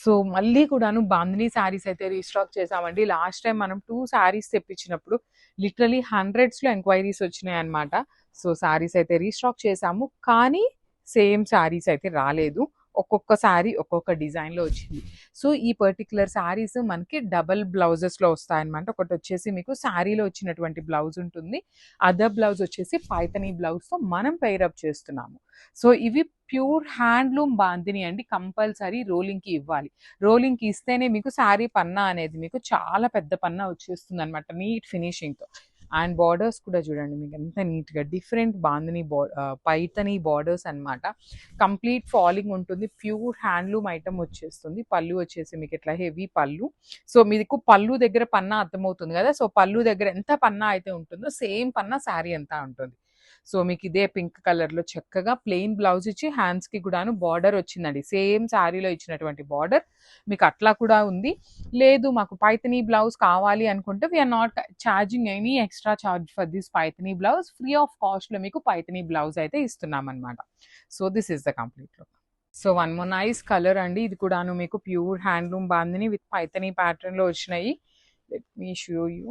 So మళ్ళీ కూడాను బాందినీ శారీస్ అయితే రీస్టాక్ చేసామండి. లాస్ట్ టైం మనం 2 శారీస్ తెప్పించినప్పుడు లిటరలీ హండ్రెడ్స్‌లో ఎంక్వైరీస్ వచ్చినాయన్నమాట. సో శారీస్ అయితే రీస్టాక్ చేసాము. కానీ సేమ్ శారీస్ అయితే రాలేదు. ఒక్కొక్క శారీ ఒక్కొక్క డిజైన్‌లో వచ్చింది. సో ఈ పర్టిక్యులర్ శారీస్ మనకి డబుల్ బ్లౌజెస్‌లో వస్తాయన్నమాట. ఒకటొచ్చేసి మీకు శారీలో వచ్చినటువంటి బ్లౌజ్ ఉంటుంది. అదర్ బ్లౌజ్ వచ్చేసి పైథనీ బ్లౌజ్‌తో మనం పెయిర్ అప్ చేస్తున్నాము. సో ఇవి ప్యూర్ హ్యాండ్లూమ్ బాందిని అండి. కంపల్సరీ రోలింగ్‌కి ఇవ్వాలి. రోలింగ్‌కి ఇస్తేనే మీకు శారీ పన్నా అనేది మీకు చాలా పెద్ద పన్నా వచ్చేస్తుందన్నమాట నీట్ ఫినిషింగ్‌తో. అండ్ బార్డర్స్ కూడా చూడండి మీకు ఎంత నీట్‌గా డిఫరెంట్ బాందిని పైథనీ బార్డర్స్ అన్నమాట. కంప్లీట్ ఫాలింగ్ ఉంటుంది. ప్యూర్ హ్యాండ్లూమ్ ఐటమ్ వచ్చేస్తుంది. పళ్ళు వచ్చేసి మీకు ఇట్లా హెవీ పళ్ళు. సో మీకు పళ్ళు దగ్గర పన్నా అర్థమవుతుంది కదా! సో పళ్ళు దగ్గర ఎంత పన్నా అయితే ఉంటుందో సేమ్ పన్నా శారీ అంతా ఉంటుంది. సో మీకు ఇదే పింక్ కలర్‌లో చక్కగా ప్లెయిన్ బ్లౌజ్ ఇచ్చి హ్యాండ్స్‌కి కూడాను బార్డర్ వచ్చిందండి. సేమ్ శారీలో ఇచ్చినటువంటి బార్డర్ మీకు అట్లా కూడా ఉంది. లేదు మాకు పైథనీ బ్లౌజ్ కావాలి అనుకుంటే we are not charging any extra charge for this Paithani blouse. Free of కాస్ట్‌లో మీకు పైథనీ బ్లౌజ్ అయితే ఇస్తున్నామన్నమాట. So this is the complete look. So one more nice colour అండి. ఇది కూడాను మీకు pure handloom Bandhani with Paithani ప్యాటర్న్‌లో వచ్చినాయి. Let me show you.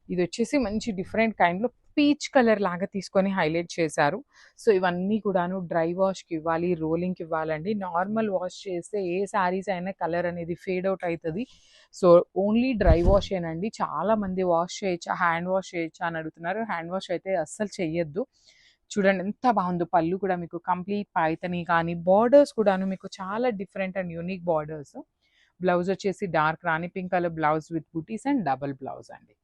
ఇది వచ్చేసి మంచి డిఫరెంట్ కైండ్‌లో పీచ్ కలర్ లాగా తీసుకొని హైలైట్ చేశారు. సో ఇవన్నీ కూడాను డ్రై వాష్‌కి ఇవ్వాలి, రోలింగ్‌కి ఇవ్వాలండి. నార్మల్ వాష్ చేస్తే ఏ శారీస్ అయినా కలర్ అనేది ఫేడ్ అవుట్ అయితది. సో ఓన్లీ డ్రై వాషేనండి. చాలా మంది వాష్ చేయొచ్చా, హ్యాండ్ వాష్ చేయొచ్చా అని అడుగుతున్నారు. హ్యాండ్ వాష్ అయితే అస్సలు చెయ్యొద్దు. చూడండి ఎంత బాగుందో. పళ్ళు కూడా మీకు కంప్లీట్ పైథనీ కానీ బార్డర్స్ కూడాను మీకు చాలా different and unique borders. Blouse వచ్చేసి dark Rani pink colour blouse with butis and double blouse అండి.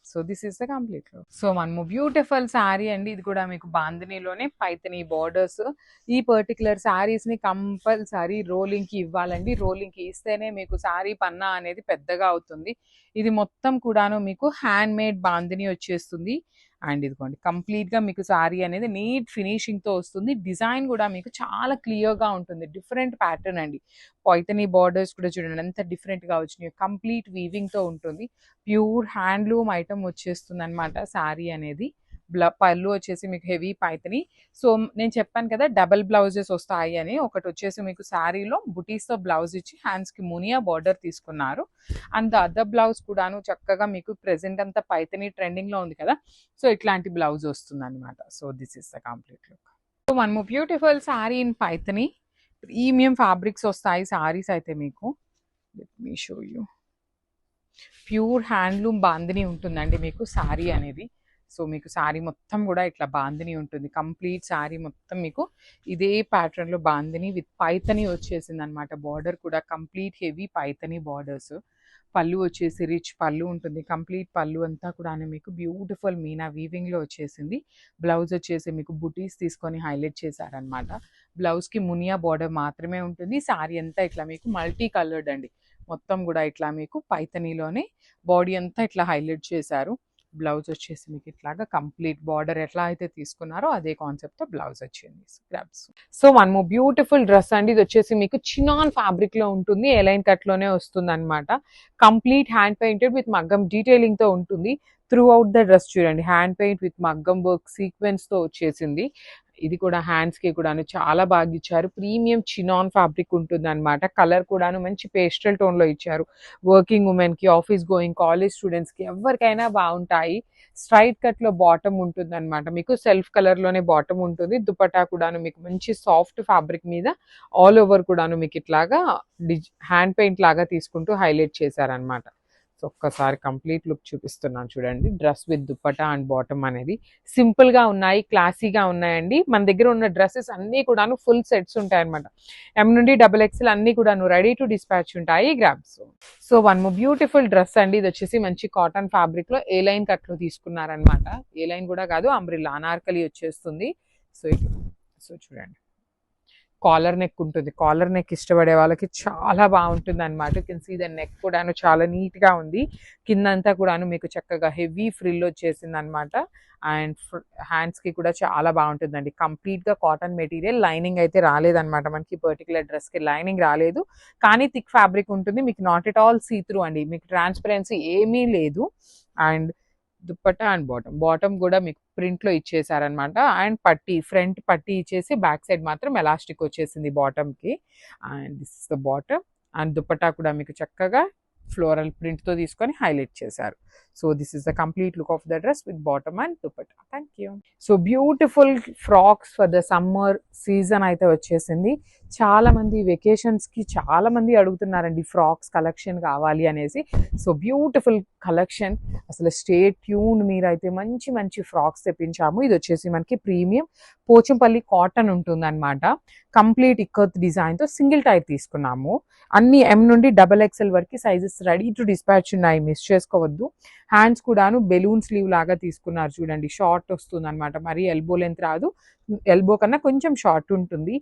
So this is the complete look. So మనము బ్యూటిఫుల్ శారీ అండి. ఇది కూడా మీకు బాందినీలోనే పైథనీ బార్డర్స్. ఈ పర్టికులర్ శారీస్ని కంపల్సరీ రోలింగ్కి ఇవ్వాలండి. రోలింగ్కి ఇస్తేనే మీకు శారీ పన్నా అనేది పెద్దగా అవుతుంది. ఇది మొత్తం కూడాను మీకు హ్యాండ్ మేడ్ బాందిని వచ్చేస్తుంది. అండ్ ఇదిగోండి కంప్లీట్గా మీకు శారీ అనేది నీట్ ఫినిషింగ్తో వస్తుంది. డిజైన్ కూడా మీకు చాలా క్లియర్గా ఉంటుంది. డిఫరెంట్ ప్యాటర్న్ అండి. పైథనీ బార్డర్స్ కూడా చూడండి ఎంత డిఫరెంట్గా వచ్చినాయి. కంప్లీట్ వీవింగ్తో ఉంటుంది. ప్యూర్ హ్యాండ్లూమ్ ఐటమ్ వచ్చేస్తుంది అనమాట శారీ అనేది. పళ్ళు వచ్చేసి మీకు హెవీ పైథనీ. సో నేను చెప్పాను కదా డబల్ బ్లౌజెస్ వస్తాయి అని. ఒకటి వచ్చేసి మీకు శారీలో బుటీస్తో బ్లౌజ్ ఇచ్చి హ్యాండ్స్కి మునియా బార్డర్ తీసుకున్నారు. అండ్ అదర్ బ్లౌజ్ కూడాను చక్కగా మీకు ప్రెసెంట్ అంతా పైథనీ ట్రెండింగ్లో ఉంది కదా, సో ఇట్లాంటి బ్లౌజ్ వస్తుంది అనమాట. So this is the complete look. So మనము beautiful sari in Paithani. Premium fabrics వస్తాయి శారీస్ అయితే మీకు. Let me show you. Pure handloom Bandhani ఉంటుందండి మీకు శారీ అనేది. సో మీకు శారీ మొత్తం కూడా ఇట్లా బాందిని ఉంటుంది. కంప్లీట్ శారీ మొత్తం మీకు ఇదే ప్యాటర్న్లో బాందిని విత్ పైథనీ వచ్చేసింది అనమాట. బార్డర్ కూడా కంప్లీట్ హెవీ పైథనీ బార్డర్స్. పళ్ళు వచ్చేసి రిచ్ పళ్ళు ఉంటుంది. కంప్లీట్ పళ్ళు అంతా కూడా మీకు బ్యూటిఫుల్ మీనా వీవింగ్లో వచ్చేసింది. బ్లౌజ్ వచ్చేసి మీకు బుటీస్ తీసుకొని హైలైట్ చేశారనమాట. బ్లౌజ్కి మునియా బార్డర్ మాత్రమే ఉంటుంది. శారీ అంతా ఇట్లా మీకు మల్టీ కలర్డ్ అండి. మొత్తం కూడా ఇట్లా మీకు పైథనీలోనే బాడీ అంతా ఇట్లా హైలైట్ చేశారు. బ్లౌజ్ వచ్చేసి మీకు ఇట్లాగా కంప్లీట్ బార్డర్ ఎట్లా అయితే తీసుకున్నారో అదే కాన్సెప్ట్తో బ్లౌజ్ వచ్చింది. So one more beautiful dress అండి. ఇది వచ్చేసి మీకు చినాన్ ఫ్యాబ్రిక్ లో ఉంటుంది. ఎలైన్ కట్ లోనే వస్తుంది అనమాట. కంప్లీట్ హ్యాండ్ పెయింటెడ్ విత్ మగ్గం డీటెయిలింగ్ తో ఉంటుంది. త్రూ అవుట్ ద డ్రెస్ చూడండి హ్యాండ్ పెయింట్ విత్ మగ్గం వర్క్ సీక్వెన్స్ తో వచ్చేసింది. ఇది కూడా హ్యాండ్స్ కి కూడాను చాలా బాగా ఇచ్చారు. ప్రీమియం చినాన్ ఫ్యాబ్రిక్ ఉంటుంది అనమాట. కలర్ కూడాను మంచి పేస్టల్ టోన్ లో ఇచ్చారు. వర్కింగ్ ఉమెన్ కి, ఆఫీస్ గోయింగ్ కాలేజ్ స్టూడెంట్స్ కి ఎవరికైనా బాగుంటాయి. స్ట్రైట్ కట్ లో బాటమ్ ఉంటుంది అనమాట. మీకు సెల్ఫ్ కలర్ లోనే బాటమ్ ఉంటుంది. దుపట్టా కూడాను మీకు మంచి సాఫ్ట్ ఫ్యాబ్రిక్ మీద ఆల్ ఓవర్ కూడాను మీకు ఇట్లాగా హ్యాండ్ పెయింట్ లాగా తీసుకుంటూ హైలైట్ చేశారనమాట. సో ఒక్కసారి కంప్లీట్ లుక్ చూపిస్తున్నాను చూడండి. Dress with dupatta and bottom అనేది సింపుల్ గా ఉన్నాయి, క్లాసీగా ఉన్నాయండి. మన దగ్గర ఉన్న డ్రెస్సెస్ అన్ని కూడాను ఫుల్ సెట్స్ ఉంటాయి అనమాట. ఎం నుండి XXL అన్ని కూడాను రెడీ టు డిస్పాచ్ ఉంటాయి. Grabs. So one more beautiful dress అండి. ఇది వచ్చేసి మంచి కాటన్ ఫ్యాబ్రిక్ లో ఏ లైన్ కట్ లో తీసుకున్నారనమాట. ఏ లైన్ కూడా కాదు, అంబ్రిల్లా అనార్కలి వచ్చేస్తుంది. సో సో చూడండి కాలర్ నెక్ ఉంటుంది. కాలర్ నెక్ ఇష్టపడే వాళ్ళకి చాలా బాగుంటుంది అనమాట. You can see the neck కూడాను చాలా నీట్ గా ఉంది. కిందంతా కూడాను మీకు చక్కగా హెవీ ఫ్రిల్ వచ్చేసింది అనమాట. అండ్ హ్యాండ్స్ కి కూడా చాలా బాగుంటుందండి. కంప్లీట్ గా కాటన్ మెటీరియల్. లైనింగ్ అయితే రాలేదనమాట మనకి. పర్టికులర్ డ్రెస్ కి లైనింగ్ రాలేదు, కానీ థిక్ ఫ్యాబ్రిక్ ఉంటుంది. మీకు not at all see through అండి. మీకు ట్రాన్స్పరెన్సీ ఏమీ లేదు. అండ్ దుప్పట్టా అండ్ బాటమ్ కూడా మీకు ప్రింట్ లో ఇచ్చేసారనమాట. అండ్ పట్టీ, ఫ్రంట్ పట్టీ ఇచ్చేసి బ్యాక్ సైడ్ మాత్రం ఎలాస్టిక్ వచ్చేసింది బాటమ్ కి. And this is the bottom. And dupatta కూడా మీకు చక్కగా ఫ్లోరల్ ప్రింట్తో తీసుకొని హైలైట్ చేశారు. So this is the complete look of the dress with bottom and dupatta. Thank you. So beautiful frocks for the summer season అయితే వచ్చేసింది. చాలా మంది వెకేషన్స్కి చాలా మంది అడుగుతున్నారండి ఫ్రాక్స్ కలెక్షన్ కావాలి అనేసి. సో బ్యూటిఫుల్ కలెక్షన్, అసలు స్టే ట్యూన్, మీరైతే మంచి మంచి ఫ్రాక్స్ తెప్పించాము. ఇది వచ్చేసి మనకి ప్రీమియం పోచంపల్లి కాటన్ ఉంటుంది అనమాట. కంప్లీట్ ఇక్కత్ డిజైన్తో సింగిల్ టైర్ తీసుకున్నాము. అన్ని M నుండి XXL వరకు సైజెస్ రెడీ టు డిస్పాచ్ ఉన్నాయి, మిస్ చేసుకోవద్దు. హ్యాండ్స్ కూడాను బెలూన్ స్లీవ్ లాగా తీసుకున్నారు చూడండి, షార్ట్ వస్తుంది అనమాట, మరి ఎల్బో లెంత్ రాదు, ఎల్బో కన్నా కొంచెం షార్ట్ ఉంటుంది.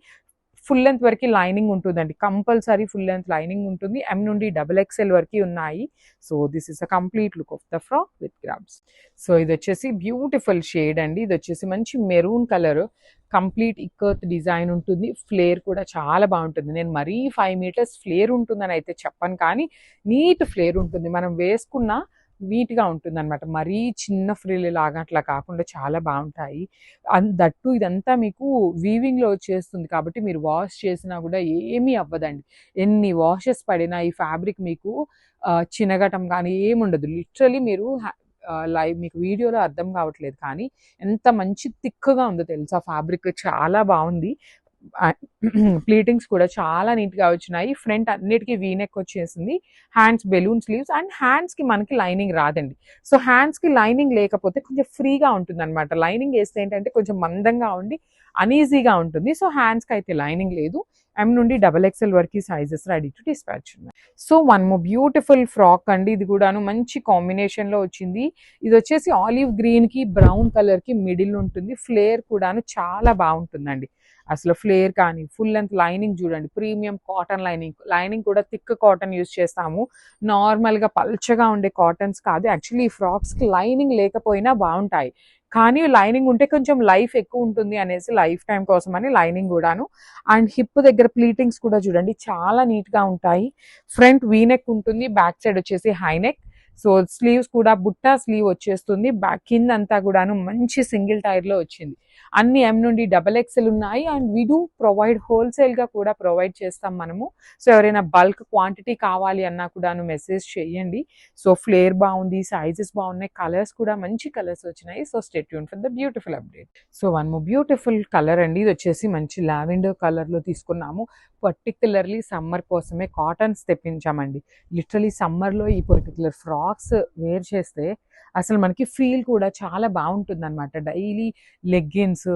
ఫుల్ లెంత్ వరకు లైనింగ్ ఉంటుందండి, కంపల్సరీ ఫుల్ లెంత్ లైనింగ్ ఉంటుంది. M నుండి XXL వరకు ఉన్నాయి. So this is a complete look of the frock with grabs. So ఇది వచ్చేసి బ్యూటిఫుల్ షేడ్ అండి, ఇది వచ్చేసి మంచి maroon colour, complete ikat design ఉంటుంది. ఫ్లేర్ కూడా చాలా బాగుంటుంది. నేను మరీ 5 మీటర్స్ ఫ్లేర్ ఉంటుందని అయితే చెప్పను, కానీ నీట్ ఫ్లేర్ ఉంటుంది, మనం వేసుకున్న నీట్గా ఉంటుంది అనమాట. మరీ చిన్న ఫ్రిల్ లాగా అట్లా కాకుండా చాలా బాగుంటాయి. దట్టు ఇదంతా మీకు వీవింగ్లో వచ్చేస్తుంది కాబట్టి మీరు వాష్ చేసినా కూడా ఏమీ అవ్వదండి. ఎన్ని వాషెస్ పడినా ఈ ఫ్యాబ్రిక్ మీకు చినగటం కానీ ఏముండదు. లిటరలీ మీరు లైవ్ మీకు వీడియోలో అర్థం కావట్లేదు, కానీ ఎంత మంచి థిక్గా ఉందో తెలుసా, ఫ్యాబ్రిక్ చాలా బాగుంది. ప్లీటింగ్స్ కూడా చాలా నీట్గా వచ్చినాయి. ఫ్రంట్ అన్నిటికీ వీనెక్ వచ్చేసింది, హ్యాండ్స్ బెలూన్ స్లీవ్స్, అండ్ హ్యాండ్స్కి మనకి లైనింగ్ రాదండి. సో హ్యాండ్స్కి లైనింగ్ లేకపోతే కొంచెం ఫ్రీగా ఉంటుంది అనమాట. లైనింగ్ వేస్తే ఏంటంటే కొంచెం మందంగా ఉండి అనీజీగా ఉంటుంది. సో హ్యాండ్స్కి అయితే లైనింగ్ లేదు. M నుండి XXL వరకు సైజెస్ రెడీ టు డిస్పాచ్ ఉన్నాయి. So one more beautiful frock అండి, ఇది కూడాను మంచి కాంబినేషన్లో వచ్చింది. ఇది వచ్చేసి ఆలివ్ గ్రీన్కి బ్రౌన్ కలర్కి మిడిల్ ఉంటుంది. ఫ్లేర్ కూడాను చాలా బాగుంటుందండి. అసలు ఫ్లేర్ కానీ ఫుల్ లెంత్ లైనింగ్ చూడండి, ప్రీమియం కాటన్ లైనింగ్ కూడా థిక్ కాటన్ యూజ్ చేస్తాము. నార్మల్గా పల్చగా ఉండే కాటన్స్ కాదు. యాక్చువల్లీ ఈ ఫ్రాక్స్కి లైనింగ్ లేకపోయినా బాగుంటాయి, కానీ లైనింగ్ ఉంటే కొంచెం లైఫ్ ఎక్కువ ఉంటుంది అనేసి లైఫ్ టైం కోసం అని లైనింగ్ కూడాను. అండ్ హిప్ దగ్గర ప్లీటింగ్స్ కూడా చూడండి చాలా నీట్గా ఉంటాయి. ఫ్రంట్ వీనెక్ ఉంటుంది, బ్యాక్ సైడ్ వచ్చేసి హైనెక్. సో స్లీవ్స్ కూడా బుట్టా స్లీవ్ వచ్చేస్తుంది. బ్యాక్ కింద అంతా కూడాను మంచి సింగిల్ టైర్లో వచ్చింది. అన్ని M నుండి XXL ఉన్నాయి. అండ్ వీ డూ ప్రొవైడ్ హోల్సేల్గా కూడా ప్రొవైడ్ చేస్తాం మనము. సో ఎవరైనా బల్క్ క్వాంటిటీ కావాలి అన్నా కూడాను మెసేజ్ చేయండి. సో ఫ్లేర్ బాగుంది, సైజెస్ బాగున్నాయి, కలర్స్ కూడా మంచి కలర్స్ వచ్చినాయి. So stay tune for the beautiful update. So one more beautiful colour అండి, ఇది వచ్చేసి మంచి లావెండర్ కలర్లో తీసుకున్నాము. పర్టికులర్లీ సమ్మర్ కోసమే కాటన్స్ తెప్పించామండి. లిటరలీ సమ్మర్లో ఈ పర్టికులర్ ఫ్రాక్స్ వేర్ చేస్తే అసలు మనకి ఫీల్ కూడా చాలా బాగుంటుంది అనమాట. డైలీ లెగ్గిన్స్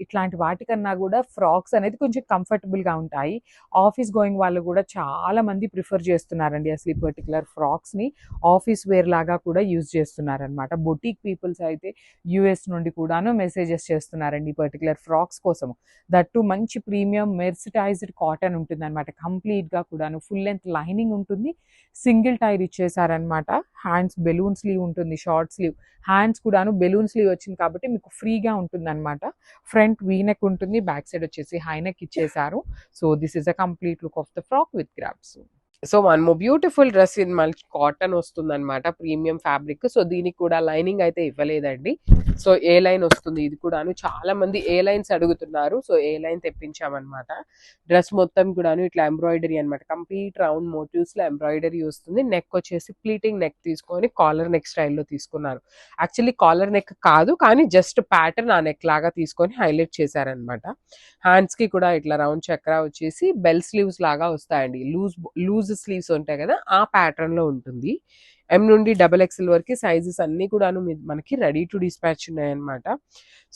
ఇట్లాంటి వాటికన్నా కూడా ఫ్రాక్స్ అనేది కొంచెం కంఫర్టబుల్గా ఉంటాయి. ఆఫీస్ గోయింగ్ వాళ్ళు కూడా చాలా మంది ప్రిఫర్ చేస్తున్నారండి అసలు ఈ పర్టికులర్ ఫ్రాక్స్ని ఆఫీస్ వేర్ లాగా కూడా యూజ్ చేస్తున్నారనమాట. బొటీక్ పీపుల్స్ అయితే US నుండి కూడాను మెసేజెస్ చేస్తున్నారండి ఈ పర్టికులర్ ఫ్రాక్స్ కోసము. దట్టు మంచి ప్రీమియం మెర్సిటైజ్డ్ కాటన్ ఉంటుంది అనమాట. కంప్లీట్గా కూడాను ఫుల్ లెంత్ లైనింగ్ ఉంటుంది, సింగిల్ టైర్ ఇచ్చేసారనమాట. హ్యాండ్స్ బెలూన్ స్లీవ్ ఉంటుంది, షార్ట్ స్లీవ్. హ్యాండ్స్ కూడాను బెలూన్ స్లీవ్ వచ్చింది కాబట్టి మీకు ఫ్రీగా ఉంటుంది అనమాట. ఫ్రంట్ వీనెక్ ఉంటుంది, బ్యాక్ సైడ్ వచ్చేసి హైనెక్ ఇచ్చేసారు. So this is a complete look of the frock with grabs. So one more beautiful dress in మళ్ళీ కాటన్ వస్తుంది అనమాట, ప్రీమియం ఫ్యాబ్రిక్. సో దీనికి కూడా లైనింగ్ అయితే ఇవ్వలేదండి. సో ఏ లైన్ వస్తుంది, ఇది కూడాను చాలా మంది ఏ లైన్స్ అడుగుతున్నారు. సో ఏ లైన్ తెప్పించామన్నమాట. డ్రెస్ మొత్తం కూడాను ఇట్లా ఎంబ్రాయిడరీ అనమాట, కంప్లీట్ రౌండ్ మోటివ్స్ లో ఎంబ్రాయిడరీ వస్తుంది. నెక్ వచ్చేసి ప్లీటింగ్ నెక్ తీసుకొని కాలర్ నెక్ స్టైల్లో తీసుకున్నారు. యాక్చువల్లీ కాలర్ నెక్ కాదు, కానీ జస్ట్ ప్యాటర్న్ ఆ నెక్ లాగా తీసుకొని హైలైట్ చేశారనమాట. హ్యాండ్స్ కి కూడా ఇట్లా రౌండ్ చక్రా వచ్చేసి బెల్ స్లీవ్స్ లాగా వస్తాయండి. లూజ్ స్లీవ్స్ ఉంటాయి కదా, ఆ ప్యాటర్న్ లో ఉంటుంది. M నుండి XXL వరకు సైజెస్ అన్ని కూడాను మనకి రెడీ టు డిస్పాచ్ ఉన్నాయన్నమాట.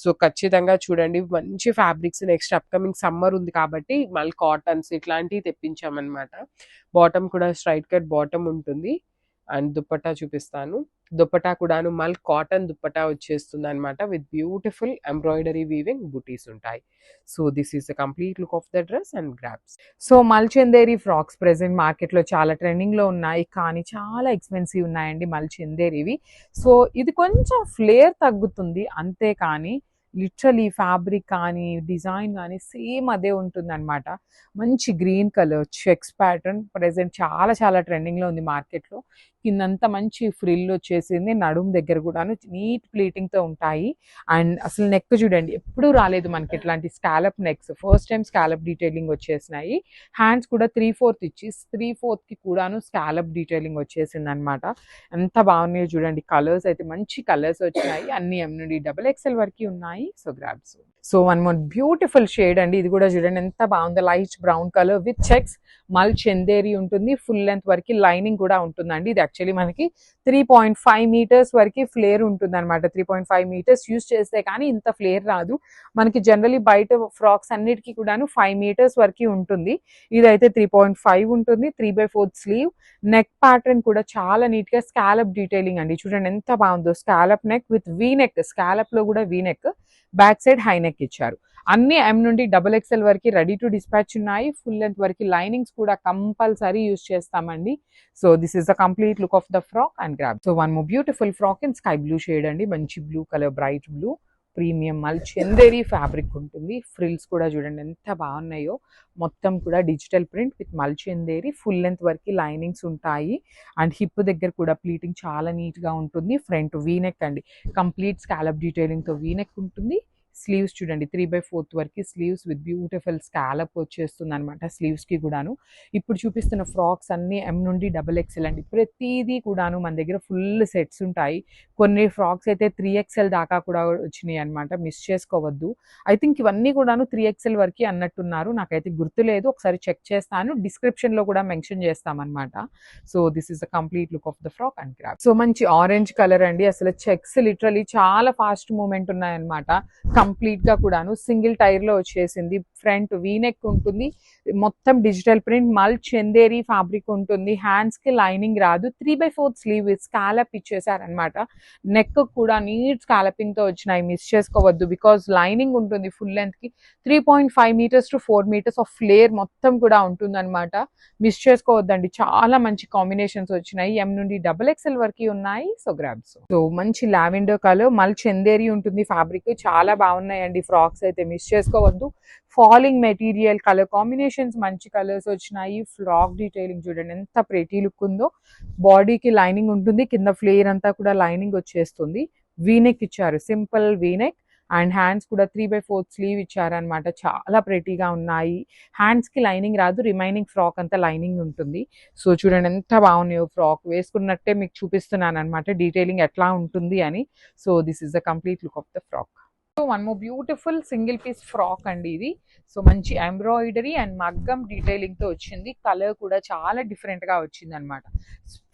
సో ఖచ్చితంగా చూడండి, మంచి ఫ్యాబ్రిక్స్. నెక్స్ట్ అప్కమింగ్ సమ్మర్ ఉంది కాబట్టి మళ్ళీ కాటన్స్ ఇట్లాంటివి తెప్పించామన్నమాట. బాటమ్ కూడా స్ట్రైట్ కట్ బాటమ్ ఉంటుంది. అండ్ దుప్పట్టా చూపిస్తాను. దుప్పట్టా కూడాను మల్ కాటన్ దుప్పట్టా వచ్చేస్తుంది అనమాట, with beautiful embroidery weaving butis ఉంటాయి. So this is the complete look of the dress and grabs. So Mulchanderi frocks present మార్కెట్లో చాలా ట్రెండింగ్లో ఉన్నాయి, కానీ చాలా ఎక్స్పెన్సివ్ ఉన్నాయండి మల్చందేరివి. సో ఇది కొంచెం ఫ్లేర్ తగ్గుతుంది అంతే, కానీ లిటరలీ ఫ్యాబ్రిక్ కానీ డిజైన్ కానీ సేమ్ అదే ఉంటుందన్నమాట. మంచి green colour checks pattern present చాలా చాలా ట్రెండింగ్లో ఉంది మార్కెట్లో. కిందంతా మంచి ఫ్రిల్ వచ్చేసింది, నడుము దగ్గర కూడాను నీట్ ప్లీటింగ్తో ఉంటాయి. అండ్ అసలు నెక్ చూడండి, ఎప్పుడూ రాలేదు మనకి ఇట్లాంటి scallop necks, first time scallop detailing వచ్చేసినాయి. హ్యాండ్స్ కూడా 3/4 ఇచ్చి 3/4కి కూడాను స్కాలప్ డీటెయిలింగ్ వచ్చేసింది అనమాట. ఎంత బాగున్నాయో చూడండి, కలర్స్ అయితే మంచి కలర్స్ వచ్చినాయి, అన్ని ఎం నుండి XXL వరకు ఉన్నాయి. So grabs. So one more beautiful shade అండి, ఇది కూడా చూడండి ఎంత బాగుందో, light brown colour with checks, మల్ చందేరి ఉంటుంది, ఫుల్ లెంత్ వరకు లైనింగ్ కూడా ఉంటుందండి. ఇది యాక్చువల్లీ మనకి 3.5 మీటర్స్ వరకు ఫ్లేర్ ఉంటుంది అనమాట. 3.5 మీటర్స్ యూస్ చేస్తే కానీ ఇంత ఫ్లేర్ రాదు మనకి. జనరలీ బయట ఫ్రాక్స్ అన్నిటికీ కూడాను 5 మీటర్స్ వరకు ఉంటుంది, ఇదైతే 3.5 ఉంటుంది. 3/4 స్లీవ్, నెక్ ప్యాటర్న్ కూడా చాలా నీట్ గా స్కాలప్ డీటెయిలింగ్ అండి, చూడండి ఎంత బాగుందో. Scallop neck with V neck, scallop లో కూడా V neck, back side high neck ఇచ్చారు. అన్ని ఎం నుండి XXL వరకు రెడీ టు డిస్పాచ్ ఉన్నాయి. ఫుల్ లెంత్ వరకు లైనింగ్స్ కూడా కంపల్సరీ యూస్ చేస్తామండి. So this is the complete look of the frock and grab. So one more beautiful frock in sky blue shade అండి, మంచి blue colour, bright blue, premium మల్ Chanderi fabric ఉంటుంది. Frills కూడా చూడండి ఎంత బాగున్నాయో, మొత్తం కూడా డిజిటల్ ప్రింట్ విత్ మల్ చందేరి, ఫుల్ లెంత్ వరకు లైనింగ్స్ ఉంటాయి. అండ్ హిప్ దగ్గర కూడా ప్లీటింగ్ చాలా నీట్ గా ఉంటుంది. ఫ్రంట్ వీనెక్ అండి, కంప్లీట్ స్కాలప్ డీటెయిలింగ్ తో వీనెక్ ఉంటుంది. స్లీవ్స్ చూడండి 3/4 వరకు స్లీవ్స్ విత్ బ్యూటిఫుల్ స్కాలప్ వచ్చేస్తుంది అనమాట స్లీవ్స్ కి కూడాను. ఇప్పుడు చూపిస్తున్న ఫ్రాక్స్ అన్ని ఎం నుండి XXL అండి, ప్రతిదీ కూడాను మన దగ్గర ఫుల్ సెట్స్ ఉంటాయి. కొన్ని ఫ్రాక్స్ అయితే 3XL దాకా కూడా వచ్చినాయి అనమాట, మిస్ చేసుకోవద్దు. ఐ థింక్ ఇవన్నీ కూడాను 3XL వరకు అన్నట్టున్నారు, నాకైతే గుర్తులేదు, ఒకసారి చెక్ చేస్తాను, డిస్క్రిప్షన్ లో కూడా మెన్షన్ చేస్తామన్నమాట. So this is the complete look of the frock and grab. So మంచి ఆరెంజ్ కలర్ అండి, అసలు చెక్స్ లిటరలీ చాలా ఫాస్ట్ మూమెంట్ ఉన్నాయన్నమాట. కంప్లీట్ గా కూడాను సింగిల్ టైర్ లో వచ్చేసింది. ఫ్రంట్ వీనెక్ ఉంటుంది, మొత్తం digital print, mul Chanderi fabric ఉంటుంది. హ్యాండ్స్ కి లైనింగ్ రాదు, 3/4 స్లీవ్ స్కాలప్ ఇచ్చేసారనమాట. నెక్ కూడా నీట్ స్కాలపింగ్ తో వచ్చినాయి, మిస్ చేసుకోవద్దు, బికాస్ లైనింగ్ ఉంటుంది ఫుల్ లెంత్ కి. 3.5 metres to 4 metres of flare మొత్తం కూడా ఉంటుంది అనమాట, మిస్ చేసుకోవద్దండి. చాలా మంచి కాంబినేషన్స్ వచ్చినాయి, ఎం నుండి XXL వరకు ఉన్నాయి. So grabs. సో మంచి లావెండర్ కలర్, మల్ చందేరి ఉంటుంది ఫ్యాబ్రిక్, చాలా బాగున్నాయండి ఫ్రాక్స్ అయితే, మిస్ చేసుకోవద్దు. ఫాలింగ్ మెటీరియల్, కలర్ కాంబినేషన్స్ మంచి కలర్స్ వచ్చినాయి. ఫ్రాక్ డీటెయిలింగ్ చూడండి ఎంత ప్రెటీ లుక్ ఉందో. బాడీకి లైనింగ్ ఉంటుంది, కింద ఫ్లేర్ అంతా కూడా లైనింగ్ వచ్చేస్తుంది. వీనెక్ ఇచ్చారు, సింపుల్ వీనెక్. అండ్ హ్యాండ్స్ కూడా 3/4 స్లీవ్ ఇచ్చారనమాట, చాలా ప్రెటీగా ఉన్నాయి. హ్యాండ్స్ కి లైనింగ్ రాదు, రిమైనింగ్ ఫ్రాక్ అంతా లైనింగ్ ఉంటుంది. సో చూడండి ఎంత బాగున్నాయో, ఫ్రాక్ వేసుకున్నట్టే మీకు చూపిస్తున్నాను అనమాట డీటెయిలింగ్ ఎట్లా ఉంటుంది అని. So this is the complete look of the frock. So one more beautiful single piece frock అండి ఇది. సో మంచి ఎంబ్రాయిడరీ అండ్ మగ్గం డీటెయిలింగ్ తో వచ్చింది, కలర్ కూడా చాలా డిఫరెంట్ గా వచ్చింది అనమాట.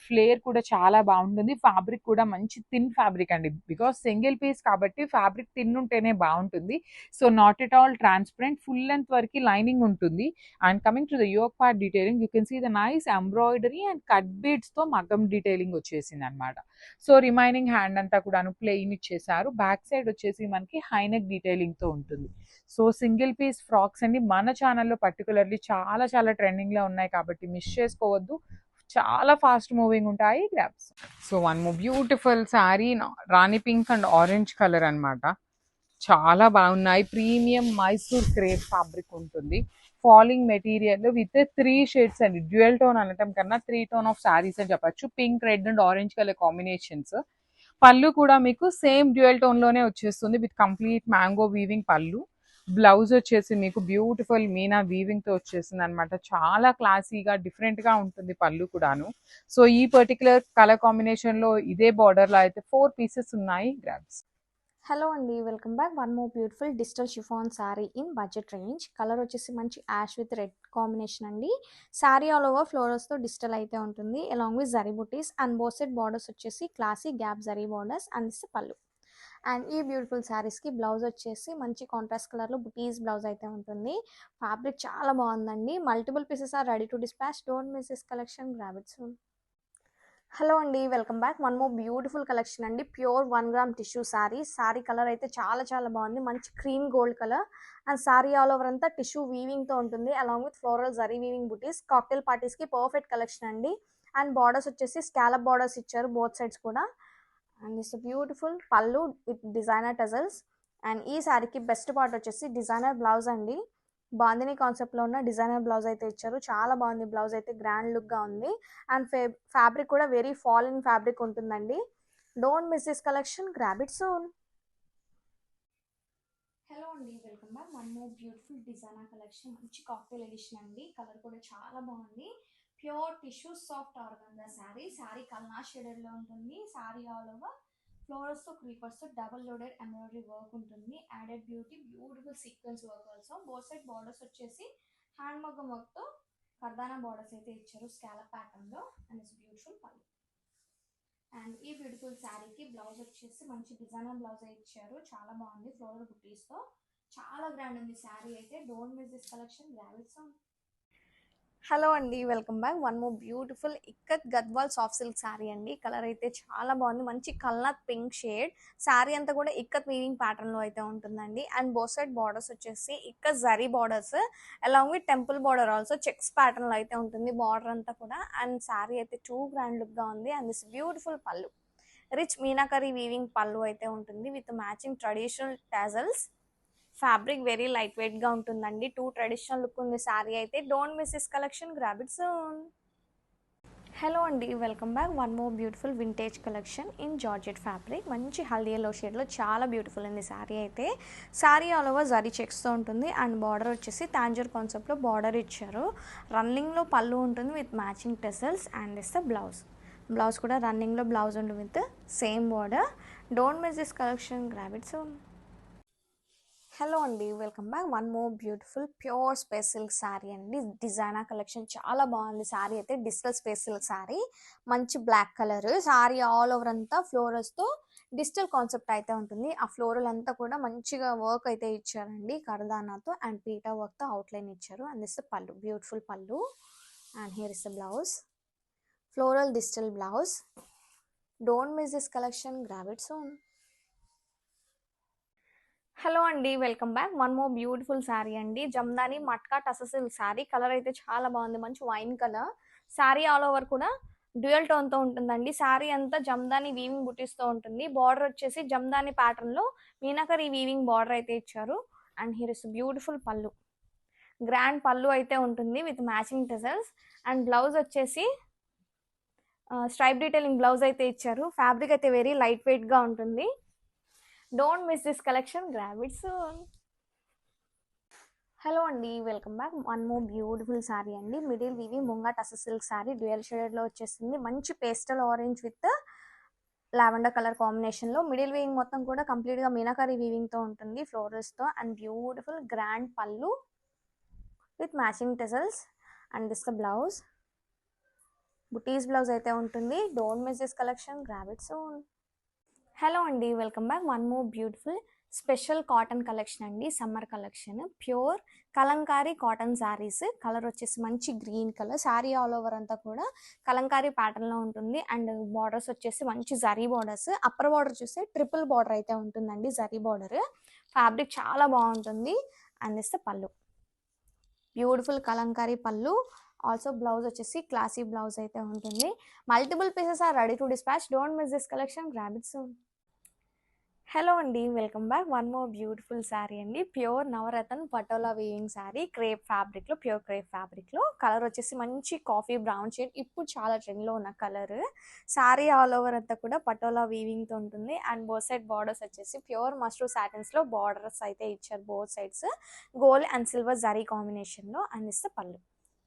ఫ్లేర్ కూడా చాలా బాగుంటుంది, ఫ్యాబ్రిక్ కూడా మంచి థిన్ ఫ్యాబ్రిక్ అండి, బికాస్ సింగిల్ పీస్ కాబట్టి ఫ్యాబ్రిక్ థిన్ ఉంటేనే బాగుంటుంది. So not at all transparent, full length వరకు లైనింగ్ ఉంటుంది. And coming to the yoke part detailing, you can see the nice embroidery and cut beads తో మగ్గం detailing వచ్చేసింది అనమాట. సో రిమైనింగ్ హ్యాండ్ అంతా కూడా ప్లెయిన్ ఇచ్చేసారు, బ్యాక్ సైడ్ వచ్చేసి మనకి హైనెక్ డీటెయిలింగ్ తో ఉంటుంది. సో సింగిల్ పీస్ ఫ్రాక్స్ అండి, మన ఛానల్లో పర్టికులర్లీ చాలా చాలా ట్రెండింగ్ లో ఉన్నాయి కాబట్టి మిస్ చేసుకోవద్దు, చాలా ఫాస్ట్ మూవింగ్ ఉంటాయి grabs. So one more beautiful sari, Rani pink and orange colour అన్నమాట, చాలా బాగున్నాయి. ప్రీమియం మైసూర్ క్రేప్ ఫ్యాబ్రిక్ ఉంటుంది, ఫాలింగ్ మెటీరియల్ విత్ 3 షేడ్స్ అండి, డ్యూయల్ టోన్ అనటం కన్నా 3 టోన్ ఆఫ్ శారీస్ అని చెప్పచ్చు. Pink, red and orange colour combinations. పళ్ళు కూడా మీకు సేమ్ డ్యూయల్ టోన్ లోనే వచ్చేస్తుంది with complete mango weaving pallu. Blouse వచ్చేసి మీకు బ్యూటిఫుల్ మీనా వీవింగ్ తో వచ్చేసింది అనమాట, చాలా క్లాసీగా డిఫరెంట్ గా ఉంటుంది పళ్ళు కూడాను. సో ఈ పర్టికులర్ కలర్ కాంబినేషన్ లో ఇదే బార్డర్ లో అయితే 4 పీసెస్ ఉన్నాయి గ్రాబ్స్. హలో అండి, welcome back. One more beautiful digital chiffon sari in budget range. Colour వచ్చేసి మంచి యాష్ విత్ రెడ్ కాంబినేషన్ అండి. శారీ ఆల్ ఓవర్ ఫ్లోరల్స్తో డిజిటల్ అయితే ఉంటుంది, along with zari butis and both side borders వచ్చేసి classy gap zari borders and this పళ్ళు. And ఈ beautiful శారీస్కి blouse వచ్చేసి మంచి కాంట్రాస్ట్ కలర్లో బుటీస్ బ్లౌజ్ అయితే ఉంటుంది. ఫ్యాబ్రిక్ చాలా బాగుందండి, multiple pieces are ready to dispatch. Don't miss this collection, grab it soon. Hello అండి, welcome back. One more beautiful collection అండి, pure 1 gram tissue sari. Sari colour అయితే చాలా చాలా బాగుంది, మంచి cream gold colour. And sari all over అంతా టిష్యూ వీవింగ్తో ఉంటుంది, along with floral zari weaving butis. Cocktail పార్టీస్కి పర్ఫెక్ట్ కలెక్షన్ అండి. అండ్ బార్డర్స్ వచ్చేసి స్కాలప్ బార్డర్స్ ఇచ్చారు బోత్ సైడ్స్ కూడా. అండ్ ఇట్స్ బ్యూటిఫుల్ పళ్ళు విత్ డిజైనర్ టజల్స్. అండ్ ఈ శారీకి బెస్ట్ పార్ట్ వచ్చేసి డిజైనర్ బ్లౌజ్ అండి. బాందిని కాన్సెప్ట్లో ఉన్న డిజైనర్ బ్లౌజ్ అయితే ఇచ్చారు. చాలా బాగుంది బ్లౌజ్ అయితే, గ్రాండ్ లుక్గా ఉంది. అండ్ ఫ్యాబ్రిక్ కూడా వెరీ ఫాల్ ఇన్ ఫ్యాబ్రిక్ ఉంటుందండి. Don't miss this collection, grab it soon. Hello అండి, welcome back. One more beautiful designer collection. మంచి కాక్టైల్ ఎడిషన్ అండి. కలర్ కూడా చాలా బాగుంది. Pure tissue soft organza sari. Sari కల్నా షేడెడ్లో ఉంటుంది. శారీ ఆల్ ఓవర్ ఫ్లోరల్స్ తో క్రీపర్స్ తో డబుల్ లోడెడ్ ఎంబ్రాయిడరీ వర్క్ ఉంటుంది. Added beautiful sequence work also. Both side borders వచ్చేసి హ్యాండ్ మగ్గం వర్క్ తో కర్దానా బార్డర్స్ అయితే ఇచ్చారు స్కాలప్ ప్యాటర్న్ లో. And it's beautiful pallu. And ఈ బ్యూటిఫుల్ శారీకి బ్లౌజ్ వచ్చేసి మంచి డిజైనర్ బ్లౌజ్ అయితే ఇచ్చారు. చాలా బాగుంది ఫ్లోరల్ బుటీస్ తో. చాలా గ్రాండ్ ఉంది శారీ అయితే. Don't miss this collection, grab it soon. Hello అండి, welcome back. One more beautiful ikat Gadwal soft silk sari అండి. కలర్ అయితే చాలా బాగుంది. మంచి కల్నాత్ పింక్ షేడ్. శారీ అంతా కూడా ఇక్కత్ వీవింగ్ ప్యాటర్న్ లో అయితే ఉంటుందండి. అండ్ బోత్ సైడ్ బార్డర్స్ వచ్చేసి ikat zari borders along with temple border also checks pattern లో అయితే ఉంటుంది బార్డర్ అంతా కూడా. అండ్ శారీ అయితే టూ గ్రాండ్ లుక్ గా ఉంది. And this beautiful pallu, rich meenakari weaving pallu అయితే ఉంటుంది with matching traditional tassels. Fabric very light weight గా ఉంటుందండి. టూ ట్రెడిషనల్ లుక్ ఉంది శారీ అయితే. Don't miss this collection, grab it soon. Hello అండి, welcome back. One more beautiful vintage collection in georgette fabric. మంచి haldi yellow షేడ్లో చాలా బ్యూటిఫుల్ ఉంది శారీ అయితే. శారీ ఆల్ ఓవర్ జరీ చెక్స్తో ఉంటుంది. అండ్ బార్డర్ వచ్చేసి తాంజర్ కాన్సెప్ట్లో బార్డర్ ఇచ్చారు. రన్నింగ్లో పళ్ళు ఉంటుంది with matching tassels. And is the blouse. Blouse కూడా రన్నింగ్లో బ్లౌజ్ ఉంటుంది with same border. Don't miss this collection, grab it soon. Hello అండి, welcome back. One more beautiful pure space silk sari అండి. డిజైనర్ కలెక్షన్ చాలా బాగుంది శారీ అయితే. డిజిటల్ స్పేస్ సిల్క్ శారీ, మంచి black colour. Sari all over అంతా ఫ్లోరల్స్తో డిజిటల్ కాన్సెప్ట్ అయితే ఉంటుంది. ఆ ఫ్లోరల్ అంతా కూడా మంచిగా వర్క్ అయితే ఇచ్చారండి కర్దానాతో. అండ్ పీటా వర్క్తో అవుట్లైన్ ఇచ్చారు. And this pallu, beautiful pallu. And here is the blouse, floral digital blouse. Don't miss this collection, grab it soon. Hello అండి, welcome back. One more beautiful sari అండి. జమ్దాని మట్కా టససిల్ శారీ. కలర్ అయితే చాలా బాగుంది, మంచి wine colour. Sari all over కూడా డ్యూయల్ టోన్తో ఉంటుందండి. శారీ అంతా జమ్దాని వీవింగ్ బుటీస్తో ఉంటుంది. బార్డర్ వచ్చేసి జమ్దాని ప్యాటర్న్లో మీనాకరీ వీవింగ్ బార్డర్ అయితే ఇచ్చారు. And here is beautiful pallu, grand pallu అయితే ఉంటుంది with matching tassels. And blouse వచ్చేసి స్ట్రైప్ డీటెయిలింగ్ బ్లౌజ్ అయితే ఇచ్చారు. ఫ్యాబ్రిక్ అయితే వెరీ లైట్ వెయిట్గా ఉంటుంది. Don't miss this collection, grab it soon. Hello అండి, welcome back. One more beautiful sari అండి. Middle weaving Munga tussar silk sari. Dual షేడెడ్లో వచ్చేస్తుంది. మంచి pastel orange with lavender colour కాంబినేషన్లో. మిడిల్ వీవింగ్ మొత్తం కూడా కంప్లీట్గా మీనాకరీ వీవింగ్తో ఉంటుంది ఫ్లోరల్స్తో. And beautiful grand pallu with matching tassels. And this the blouse, butis blouse అయితే ఉంటుంది. Don't miss this collection, grab it soon. Hello అండి, welcome back. One more beautiful special cotton collection అండి. Summer collection pure Kalamkari cotton saris. Colour వచ్చేసి మంచి green colour. Sari all over అంతా కూడా కలంకారీ ప్యాటర్న్లో ఉంటుంది. అండ్ బార్డర్స్ వచ్చేసి మంచి జరీ బార్డర్స్. అప్పర్ బార్డర్ చూస్తే ట్రిపుల్ బార్డర్ అయితే ఉంటుందండి, జరీ బార్డర్. ఫ్యాబ్రిక్ చాలా బాగుంటుంది. అండ్ ఇస్తే pallu, beautiful Kalamkari pallu. Also blouse వచ్చేసి క్లాసీ బ్లౌజ్ అయితే ఉంటుంది. Multiple pieces are ready to dispatch. Don't miss this collection, grab it soon. Hello అండి, welcome back. One more beautiful sari అండి. Pure Navaratna Patola weaving sari. Crepe ఫ్యాబ్రిక్లో, ప్యూర్ క్రేప్ ఫ్యాబ్రిక్లో. కలర్ వచ్చేసి మంచి కాఫీ బ్రౌన్ షేడ్. ఇప్పుడు చాలా ట్రెండ్లో ఉన్న కలర్. శారీ ఆల్ ఓవర్ అంతా కూడా పటోలా వీవింగ్తో ఉంటుంది. అండ్ బోత్ సైడ్ బార్డర్స్ వచ్చేసి ప్యూర్ మస్టర్డ్ సాటిన్స్లో బార్డర్స్ అయితే ఇచ్చారు. Both sides gold and silver zari కాంబినేషన్లో. అండ్ ఇస్తే పళ్ళు,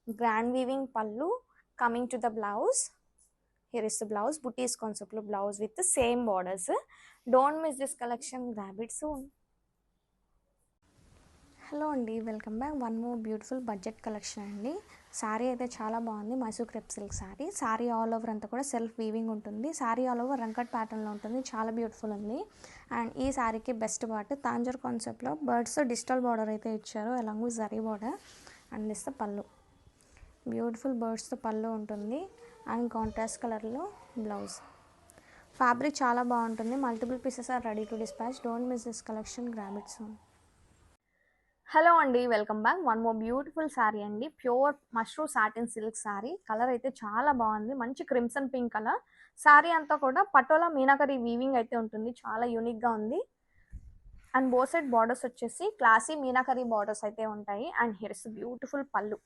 గ్రాండ్ వీవింగ్ పళ్ళు. Coming to the blouse, here is the blouse, booties concept lo blouse with the same borders. Don't miss this collection, grab it soon. Hello అండి, welcome back. One more beautiful budget collection అండి. శారీ అయితే చాలా బాగుంది. Mysore crepe silk sari. Sari all over అంతా కూడా self weaving ఉంటుంది. Sari all over రంకట్ ప్యాటర్న్లో ఉంటుంది. చాలా బ్యూటిఫుల్ ఉంది. అండ్ ఈ శారీకి బెస్ట్ పార్ట్ తాంజర్ కాన్సెప్ట్లో బర్డ్స్ డిజిటల్ బార్డర్ అయితే ఇచ్చారు along with zari border. And ఇస్తే పళ్ళు, బ్యూటిఫుల్ బర్డ్స్తో పళ్ళు ఉంటుంది. అండ్ కాంట్రాస్ట్ కలర్లో బ్లౌజ్. ఫ్యాబ్రిక్ చాలా బాగుంటుంది. Multiple pieces are ready to dispatch. Don't miss this collection, grab it soon. Hello అండి, welcome back. One more beautiful sari అండి. Pure mushroom satin silk sari. Colour అయితే చాలా బాగుంది. మంచి క్రిమ్సన్ పింక్ కలర్. శారీ అంతా కూడా పటోలా మీనాకరీ వీవింగ్ అయితే ఉంటుంది. చాలా యూనిక్గా ఉంది. అండ్ బోత్ సైడ్ బార్డర్స్ వచ్చేసి క్లాసీ మీనాకరీ బార్డర్స్ అయితే ఉంటాయి. అండ్ హియర్ ఇస్ బ్యూటిఫుల్ పళ్ళు.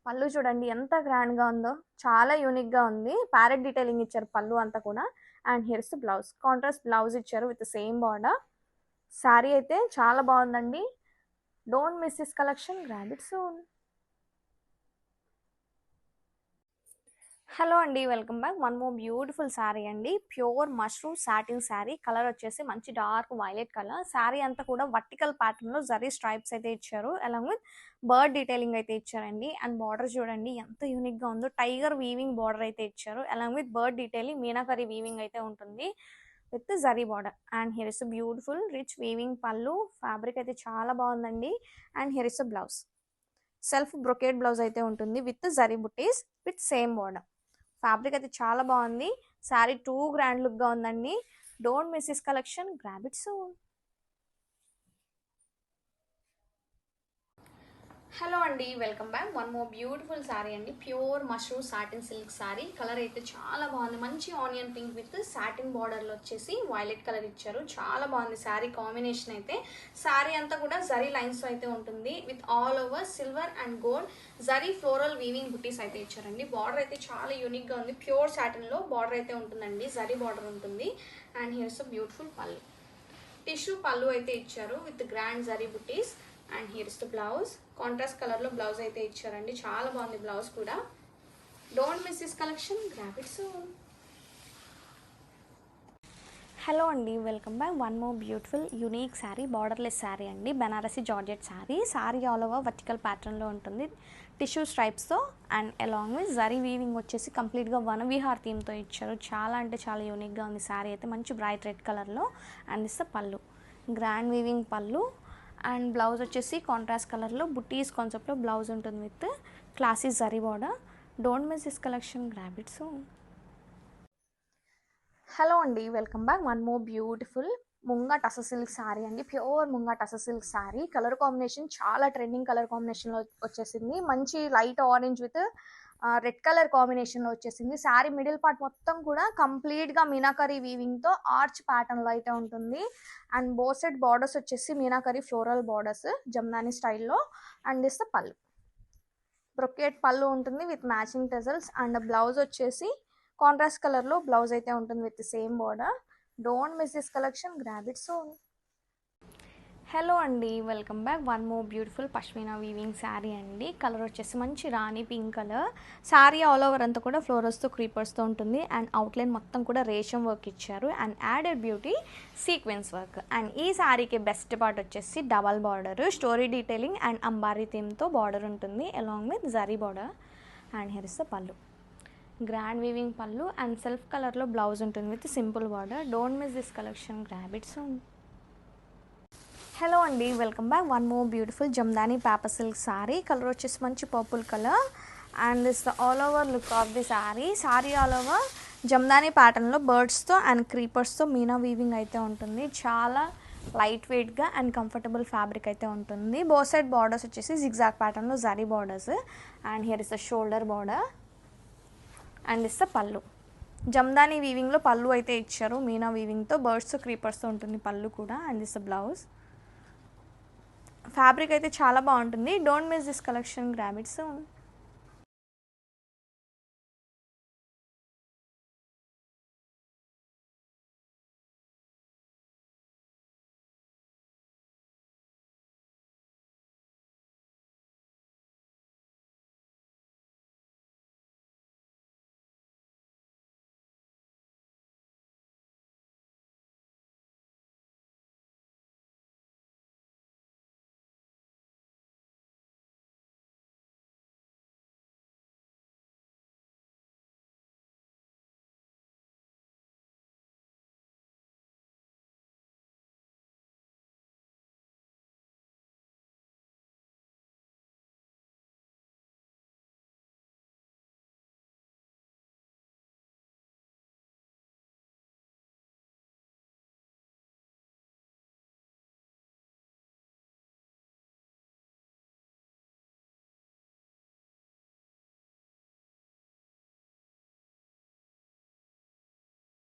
పళ్ళు చూడండి ఎంత గ్రాండ్గా ఉందో, చాలా యూనిక్గా ఉంది. ప్యారెట్ డీటెయిలింగ్ ఇచ్చారు పళ్ళు అంతా కూడా. And here is blouse, contrast blouse ఇచ్చారు విత్ సేమ్ బార్డర్. శారీ అయితే చాలా బాగుందండి. Don't miss this collection, grab it soon. Hello అండి, welcome back. One more beautiful sari అండి. Pure mushroom satin sari. Colour వచ్చేసి మంచి డార్క్ వైలెట్ కలర్. శారీ అంతా కూడా వర్టికల్ ప్యాటర్న్ లో జరీ స్ట్రైప్స్ అయితే ఇచ్చారు. అలాంగ్ విత్ బర్డ్ డీటెయిలింగ్ అయితే ఇచ్చారండి. అండ్ బార్డర్ చూడండి ఎంత యూనిక్ గా ఉందో. టైగర్ వీవింగ్ బార్డర్ అయితే ఇచ్చారు. Along with bird detailing meenakari weaving అయితే ఉంటుంది with zari border. And here is beautiful rich weaving పళ్ళు. ఫ్యాబ్రిక్ అయితే చాలా బాగుందండి. And here is blouse, self brocade blouse అయితే ఉంటుంది with zari buttis with same border. Fabric అయితే చాలా బాగుంది. శారీ టూ గ్రాండ్ లుక్గా ఉందండి. Don't miss this collection, grab it soon. Hello అండి, welcome back. One more beautiful sari అండి. Pure mushroom satin silk sari. Colour అయితే చాలా బాగుంది. మంచి ఆనియన్ పింక్ విత్ సాటిన్ బార్డర్లో వచ్చేసి వైలెట్ కలర్ ఇచ్చారు. చాలా బాగుంది శారీ కాంబినేషన్ అయితే. శారీ అంతా కూడా జరీ లైన్స్ అయితే ఉంటుంది with all over silver and gold zari floral weaving బుటీస్ అయితే ఇచ్చారండి. బార్డర్ అయితే చాలా యూనిక్గా ఉంది. ప్యూర్ సాటిన్లో బార్డర్ అయితే ఉంటుందండి, జరీ బార్డర్ ఉంటుంది. And here's beautiful pallu, tissue pallu అయితే ఇచ్చారు with grand zari butis. And here is the blouse, contrast కలర్లో బ్లౌజ్ అయితే ఇచ్చారండి. చాలా బాగుంది బ్లౌజ్ కూడా. Don't miss this collection, grab it soon. Hello అండి, welcome back. One more beautiful unique sari, borderless sari అండి. Banarasi georgette sari. Sari all over vertical ప్యాటర్న్లో ఉంటుంది టిష్యూ స్ట్రైప్స్తో. And along with zari weaving వచ్చేసి కంప్లీట్గా వనవిహార్ థీమ్తో ఇచ్చారు. చాలా అంటే చాలా యూనిక్గా ఉంది శారీ అయితే. మంచి బ్రైట్ రెడ్ కలర్లో. And is the pallu, grand weaving pallu. And blouse వచ్చేసి కాంట్రాస్ట్ కలర్లో బుటీస్ కాన్సెప్ట్లో బ్లౌజ్ ఉంటుంది with classy zari border. Don't miss this collection, grab it soon. Hello అండి, welcome back. One more beautiful Munga tussar silk sari అండి. Pure Munga tussar silk sari. Colour combination చాలా trending colour కాంబినేషన్లో వచ్చేసింది. మంచి light orange with red colour కాంబినేషన్లో వచ్చేసింది. శారీ మిడిల్ పార్ట్ మొత్తం కూడా కంప్లీట్గా మీనాకరీ వీవింగ్తో ఆర్చ్ ప్యాటర్న్లో అయితే ఉంటుంది. అండ్ బోత్ సైడ్ బార్డర్స్ వచ్చేసి మీనాకరీ ఫ్లోరల్ బార్డర్స్ జమ్దాని స్టైల్లో. And is the pallu, brocade pallu ఉంటుంది with matching tassels. And blouse వచ్చేసి కాంట్రాస్ట్ కలర్లో బ్లౌజ్ అయితే ఉంటుంది with same border. Don't miss this collection, grab it soon. Hello అండి, welcome back. One more beautiful pashmina weaving sari అండి. Colour వచ్చేసి మంచి Rani pink colour. Sari all over అంతా కూడా ఫ్లోరల్స్తో క్రీపర్స్తో ఉంటుంది. అండ్ అవుట్లైన్ మొత్తం కూడా రేషం వర్క్ ఇచ్చారు. And added beauty sequence work. And ఈ శారీకి బెస్ట్ పార్ట్ వచ్చేసి double border, story detailing and అంబారీ థీమ్తో బార్డర్ ఉంటుంది along with zari border. And here is the pallu, grand weaving pallu. And self కలర్లో బ్లౌజ్ ఉంటుంది with simple border. Don't miss this collection, grab it soon. Hello అండి, welcome back. One more beautiful jamdani paper silk sari. Colour వచ్చేసి మంచి purple colour. And this all over look of the sari. Sari all over jamdani ప్యాటర్న్లో బర్డ్స్తో and క్రీపర్స్తో Meena weaving అయితే ఉంటుంది. చాలా light వెయిట్గా and comfortable fabric అయితే ఉంటుంది. బోత్ సైడ్ బార్డర్స్ వచ్చేసి జిగ్జాగ్ ప్యాటర్న్లో zari borders. And here is the shoulder border. And is the పళ్ళు, జమ్దాని వీవింగ్లో పళ్ళు అయితే ఇచ్చారు మీనా వీవింగ్తో. బర్డ్స్ క్రీపర్స్తో ఉంటుంది పళ్ళు కూడా. And is the blouse. Fabric అయితే చాలా బాగుంటుంది. Don't miss this collection, grab it soon.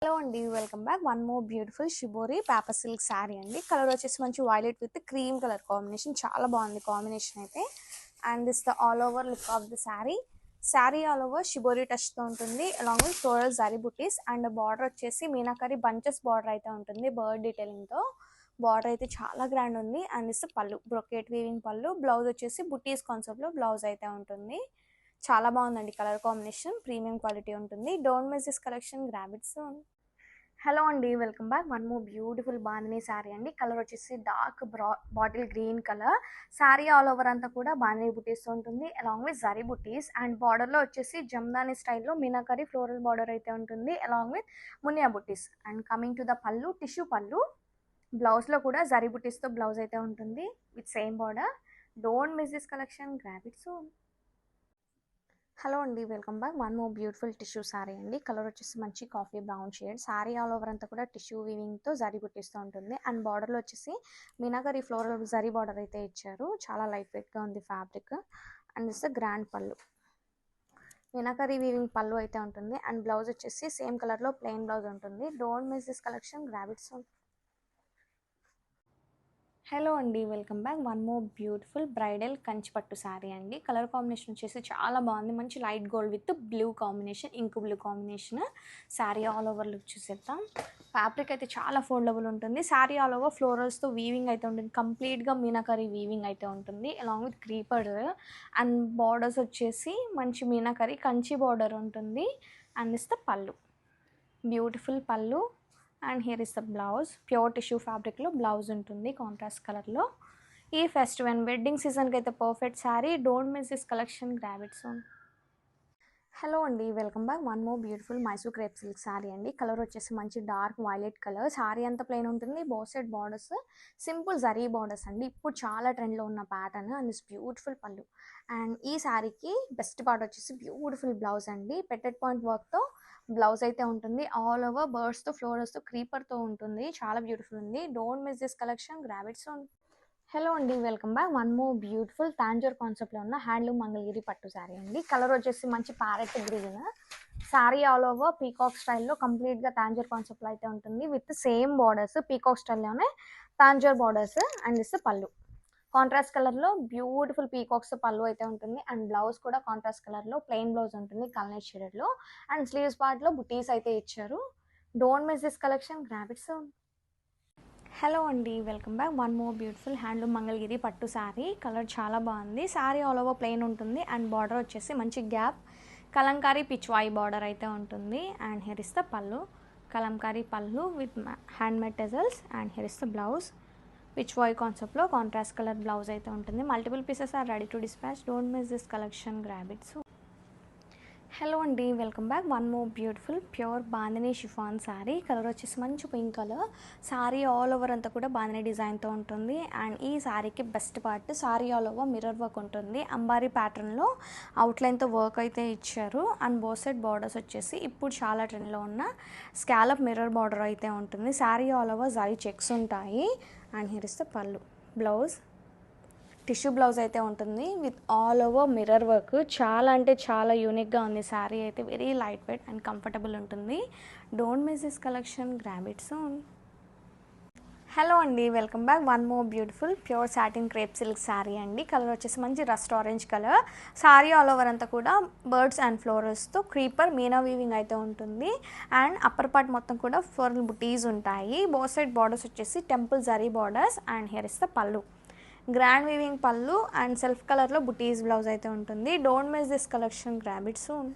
Hello అండి, welcome back. One more beautiful shibori paper silk sari అండి. కలర్ వచ్చేసి మంచి violet with cream colour combination. చాలా బాగుంది కాంబినేషన్ అయితే. And this the all over look of the sari. Sari all over shibori టచ్తో ఉంటుంది, along with floral zari butis. And border వచ్చేసి meenakari bunches border అయితే ఉంటుంది, బర్డ్ డీటెయిలింగ్తో. బార్డర్ అయితే చాలా గ్రాండ్ ఉంది. And this pallu, brocade weaving pallu. Blouse వచ్చేసి బుటీస్ కాన్సెప్ట్లో బ్లౌజ్ అయితే ఉంటుంది. చాలా బాగుందండి కలర్ కాంబినేషన్, ప్రీమియం క్వాలిటీ ఉంటుంది. Don't miss this collection, grab it soon. Hello అండి, welcome back. One more beautiful bandhani sari అండి. కలర్ వచ్చేసి dark bottle green colour. Sari all over అంతా కూడా బాందినీ బుటీస్ ఉంటుంది, along with zari butis. And బార్డర్లో వచ్చేసి జమ్దాని స్టైల్లో మీనాకరి ఫ్లోరల్ బార్డర్ అయితే ఉంటుంది, అలాంగ్ విత్ మునియా butis. And coming to the pallu, tissue pallu. బ్లౌజ్లో కూడా జరీ బుటీస్తో బ్లౌజ్ అయితే ఉంటుంది with same border. Don't miss this collection, grab it soon. Hello అండి, welcome back. One more beautiful tissue sari అండి. కలర్ వచ్చేసి మంచి coffee brown shade. Sari all over అంతా కూడా టిష్యూ వీవింగ్తో జరీ బుట్టిస్తూ ఉంటుంది. అండ్ బార్డర్లో వచ్చేసి మీనాకరి ఫ్లోరల్ జరీ బార్డర్ అయితే ఇచ్చారు. చాలా లైట్ వెయిట్గా ఉంది ఫ్యాబ్రిక్. అండ్ దిస్ గ్రాండ్ పళ్ళు, మీనాకరి వీవింగ్ పళ్ళు అయితే ఉంటుంది. అండ్ బ్లౌజ్ వచ్చేసి సేమ్ కలర్లో ప్లెయిన్ బ్లౌజ్ ఉంటుంది. Don't miss this collection, grab it soon. Hello అండి, welcome back. One more beautiful bridal Kanchipattu sari అండి. కలర్ కాంబినేషన్ వచ్చేసి చాలా బాగుంది, మంచి light gold with blue combination, ink blue combination. Sari all over look చూసేద్దాం. ఫ్యాబ్రిక్ అయితే చాలా ఫోల్డబుల్ ఉంటుంది. శారీ ఆల్ ఓవర్ ఫ్లోరల్స్తో వీవింగ్ అయితే ఉంటుంది, కంప్లీట్గా మీనాకరి వీవింగ్ అయితే ఉంటుంది, along with creeper. And borders వచ్చేసి మంచి మీనాకరి కంచి బార్డర్ ఉంటుంది. And this the pallu, beautiful pallu. And here is the blouse. Pure tissue ఫ్యాబ్రిక్లో బ్లౌజ్ ఉంటుంది కాంట్రాస్ట్ కలర్లో. ఈ ఫెస్టివల్ అండ్ వెడ్డింగ్ సీజన్కి అయితే perfect sari. Don't miss this collection, grab it soon. Hello అండి, welcome back. One more beautiful Mysore crepe silk sari అండి. Colour వచ్చేసి మంచి డార్క్ వైలెట్ కలర్. శారీ అంతా ప్లెయిన్ ఉంటుంది, both side borders simple zari borders అండి. ఇప్పుడు చాలా ట్రెండ్లో ఉన్న pattern. And this beautiful pallu. And ఈ శారీకి బెస్ట్ పార్ట్ వచ్చేసి బ్యూటిఫుల్ బ్లౌజ్ అండి. పెట్టెడ్ పాయింట్ వర్క్తో బ్లౌజ్ అయితే ఉంటుంది. ఆల్ ఓవర్ బర్డ్స్తో ఫ్లోరల్స్తో క్రీపర్తో ఉంటుంది. చాలా బ్యూటిఫుల్ ఉంది. Don't miss this collection, grab it soon. Hello అండి, welcome back. One more beautiful Tanjore కాన్సెప్ట్లో ఉన్న హ్యాండ్లూమ్ మంగళగిరి పట్టు శారీ అండి. కలర్ వచ్చేసి మంచి parrot green. Sari all over peacock స్టైల్లో కంప్లీట్గా తాంజూర్ కాన్సెప్ట్లో అయితే ఉంటుంది, విత్ సేమ్ బార్డర్స్ పీకాక్ స్టైల్లోనే Tanjore borders. And this pallu, contrast కలర్లో బ్యూటిఫుల్ పీకాక్స్ పళ్ళు అయితే ఉంటుంది. అండ్ బ్లౌజ్ కూడా కాంట్రాస్ట్ కలర్లో ప్లెయిన్ బ్లౌజ్ ఉంటుంది, కల్నేట్ షేడెడ్లో. అండ్ స్లీవ్స్ పార్ట్లో బుటీస్ అయితే ఇచ్చారు. Don't miss this collection, grab it soon. Hello అండి, welcome back. One more beautiful handloom Mangalagiri పట్టు శారీ. కలర్ చాలా బాగుంది. శారీ ఆల్ ఓవర్ ప్లెయిన్ ఉంటుంది. అండ్ బార్డర్ వచ్చేసి మంచి గ్యాప్ కలంకారీ పిచ్వాయి బార్డర్ అయితే ఉంటుంది. And here is the pallu, kalamkari pallu with handmade tassels. And here is the blouse, pichwai కాన్సెప్ట్లో కాంట్రాస్ట్ కలర్ బ్లౌజ్ అయితే ఉంటుంది. Multiple pieces are ready to dispatch. Don't miss this collection, grab it soon. Hello అండి, welcome back. One more beautiful pure bandhani chiffon sari. Colour వచ్చేసి మంచి pink colour. Sari all over అంతా కూడా బాందినీ డిజైన్తో ఉంటుంది. అండ్ ఈ శారీకి best part, sari all over mirror work ఉంటుంది. అంబారీ ప్యాటర్న్లో అవుట్లైన్తో వర్క్ అయితే ఇచ్చారు. అండ్ బోత్ సైడ్ బార్డర్స్ వచ్చేసి ఇప్పుడు చాలా ట్రెండ్లో ఉన్న స్కాలప్ మిర్రర్ బార్డర్ అయితే ఉంటుంది. Sari all over zari checks ఉంటాయి. And here is the pallu, blouse tissue blouse అయితే ఉంటుంది with all over mirror work. చాలా అంటే చాలా యూనిక్గా ఉంది శారీ అయితే. Very light weight and comfortable ఉంటుంది. Don't miss this collection, grab it soon. Hello అండి, welcome back. One more beautiful pure satin crepe silk sari అండి. కలర్ వచ్చేసి మంచి rust orange colour. Sari all over అంతా కూడా birds and ఫ్లోరల్స్తో creeper Meena weaving అయితే ఉంటుంది. And upper part మొత్తం కూడా ఫ్లోరల్ బుటీస్ ఉంటాయి. బోత్ సైడ్ బార్డర్స్ వచ్చేసి temple zari borders. And here is the pallu, grand weaving pallu. And self కలర్లో బుటీస్ బ్లౌజ్ అయితే ఉంటుంది. Don't miss this collection, grab it soon.